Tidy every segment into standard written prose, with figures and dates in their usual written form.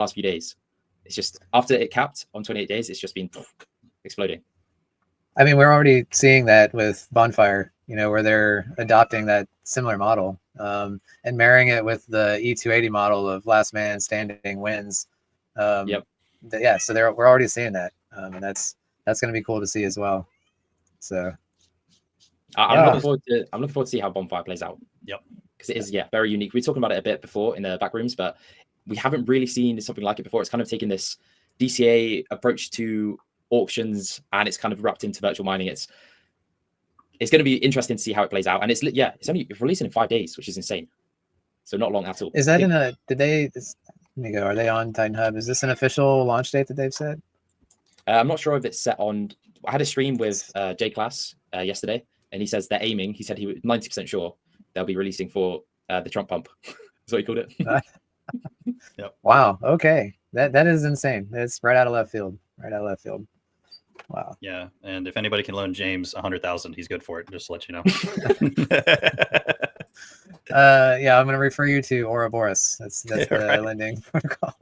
last few days. It's just after it capped on 28 days, it's just been exploding. I mean, we're already seeing that with Bonfire, where they're adopting that similar model and marrying it with the E280 model of last man standing wins. Yep. Yeah, so we're already seeing that, and that's going to be cool to see as well. So I'm looking forward to see how Bonfire plays out. Yep. Because it is very unique. We were talking about it a bit before in the back rooms, but we haven't really seen something like it before. It's kind of taken this DCA approach to auctions, and it's kind of wrapped into virtual mining. It's going to be interesting to see how it plays out. And it's only releasing in 5 days, which is insane. So not long at all. Is that let me go. Are they on Titan Hub? Is this an official launch date that they've said? I'm not sure if it's set on. I had a stream with J Class yesterday, and he says they're aiming. He said he was 90% sure they'll be releasing for the Trump pump. That's what he called it. Yep. Wow. Okay. That is insane. It's right out of left field. Wow. Yeah. And if anybody can loan James 100,000, he's good for it. Just to let you know. Yeah, I'm going to refer you to Ouroboros. That's the right. Lending protocol.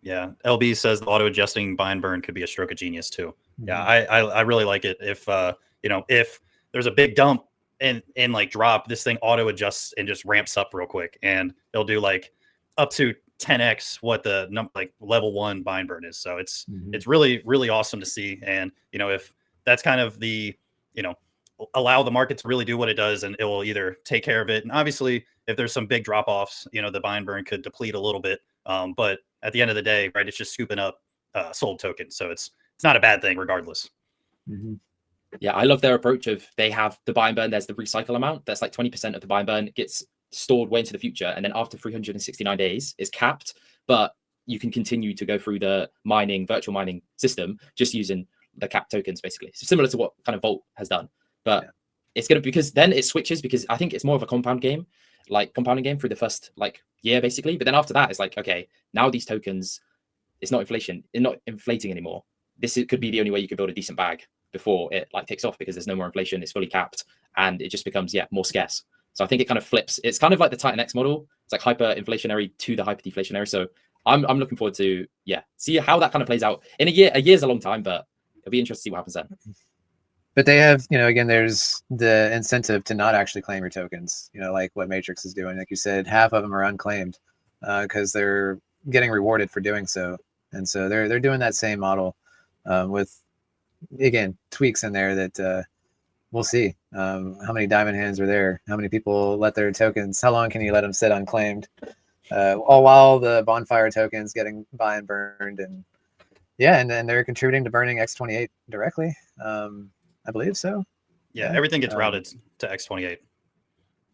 Yeah. LB says the auto adjusting buy and burn could be a stroke of genius too. Yeah. I really like it. If there's a big dump and like drop, this thing auto adjusts and just ramps up real quick, and it'll do like up to 10x what the level 1 buy and burn is. So it's really, really awesome to see. And if that's kind of the allow the market to really do what it does, and it will either take care of it. And obviously, if there's some big drop offs, the buy and burn could deplete a little bit. But at the end of the day, right, it's just scooping up sold tokens. So it's not a bad thing regardless. Mm-hmm. Yeah, I love their approach of they have the buy and burn. There's the recycle amount. That's like 20% of the buy and burn gets stored way into the future. And then after 369 days is capped, but you can continue to go through the virtual mining system, just using the capped tokens, basically. So similar to what kind of Vault has done. But it's going to, because then it switches, because I think it's more of a compounding game through the first year, basically. But then after that, it's like, okay, now these tokens, it's not inflating anymore. Could be the only way you could build a decent bag before it takes off, because there's no more inflation, it's fully capped, and it just becomes more scarce. So I think it kind of flips. It's kind of like the TitanX model. It's like hyper inflationary to the hyper deflationary. So I'm looking forward to see how that kind of plays out in a year. A year's a long time, but it'll be interesting to see what happens then. But they have, again, there's the incentive to not actually claim your tokens, like what Matrix is doing. Like you said, half of them are unclaimed because they're getting rewarded for doing so. And so they're doing that same model with, again, tweaks in there that we'll see how many diamond hands are there, how many people let their tokens, how long can you let them sit unclaimed, all while the Bonfire tokens getting buy and burned. And and they're contributing to burning X28 directly. I believe so. Yeah, everything gets routed to X28.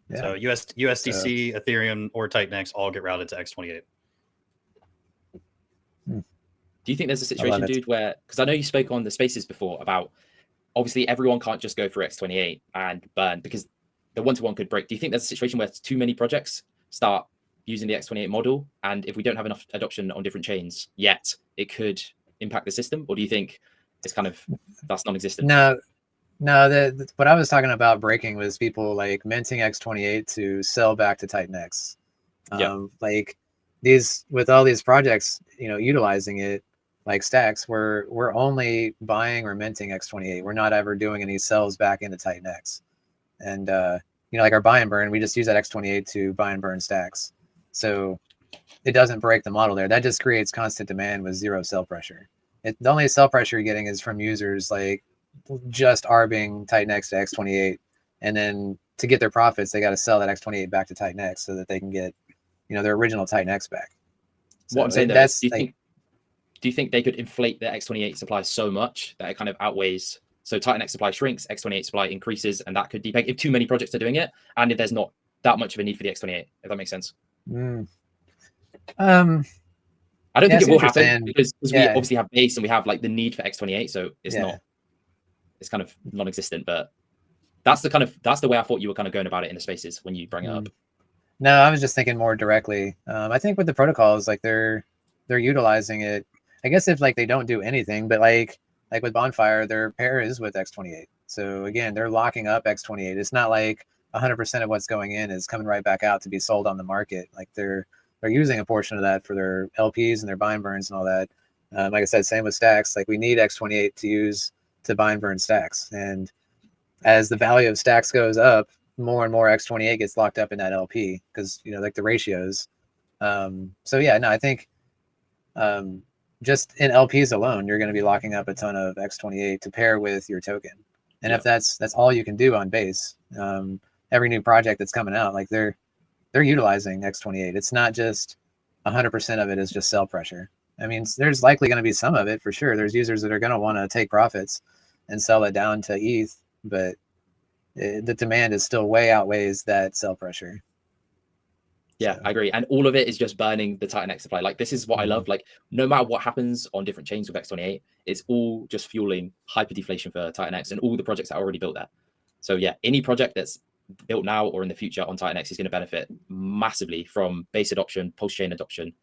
Yeah. So USDC, Ethereum, or TitanX all get routed to X28. Do you think there's a situation, dude, where, because I know you spoke on the spaces before about obviously everyone can't just go through X28 and burn, because the one-to-one could break. Do you think there's a situation where too many projects start using the X28 model, and if we don't have enough adoption on different chains yet, it could impact the system? Or do you think it's that's non-existent? No, what I was talking about breaking was people minting X28 to sell back to TitanX. With all these projects, utilizing it like Stacks, we're only buying or minting X28. We're not ever doing any sells back into TitanX. And like our buy and burn, we just use that X28 to buy and burn Stacks. So it doesn't break the model there. That just creates constant demand with zero sell pressure. The only sell pressure you're getting is from users just arbing TitanX to X28, and then to get their profits, they got to sell that X28 back to TitanX so that they can get, their original TitanX back. So what I'm saying is, do you think they could inflate the X28 supply so much that it kind of outweighs? So TitanX supply shrinks, X28 supply increases, and that could depeg if too many projects are doing it, and if there's not that much of a need for the X28, if that makes sense. I don't think it will happen because we obviously have base and we have the need for X28, so it's kind of non-existent. But that's the way I thought you were kind of going about it in the spaces when you bring it up. No, I was just thinking more directly. I think with the protocols, they're utilizing it. I guess if they don't do anything, but like with Bonfire, their pair is with X28. So again, they're locking up X28. It's not 100% of what's going in is coming right back out to be sold on the market. They're they're using a portion of that for their LPs and their bind burns and all that. Like I said, same with stacks. Like we need X28 to use to bind burn stacks. And as the value of stacks goes up, more and more X28 gets locked up in that LP because, you know, like the ratios. So yeah, no, I think just in LPs alone, you're going to be locking up a ton of X28 to pair with your token. And if that's all you can do on base, every new project that's coming out, like they're utilizing X28. It's not just 100% of it is just sell pressure. I mean, there's likely going to be some of it for sure. There's users that are going to want to take profits and sell it down to ETH, but the demand is still way outweighs that sell pressure. Yeah, So. I agree. And all of it is just burning the TitanX supply. Like this is what I love. Like no matter what happens on different chains with X28, it's all just fueling hyper deflation for TitanX and all the projects that are already built there. So yeah, any project that's built now or in the future on TitanX is going to benefit massively from base adoption, post-chain adoption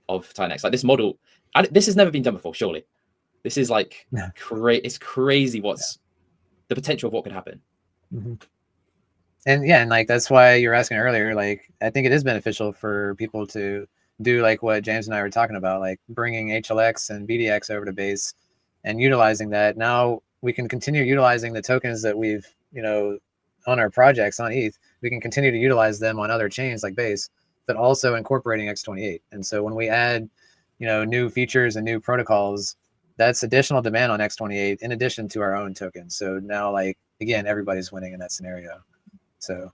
of TitanX. Like this model, this has never been done before, surely. This is like it's crazy what's the potential of what could happen. And yeah, and like that's why you were asking earlier, like I think it is beneficial for people to do like what James and I were talking about, like bringing HLX and BDX over to base and utilizing that. Now we can continue utilizing the tokens that we've, you know, on our projects on ETH. We can continue to utilize them on other chains like base, but also incorporating X28. And so when we add, you know, new features and new protocols, that's additional demand on X28 in addition to our own tokens. So now, like, again, everybody's winning in that scenario. So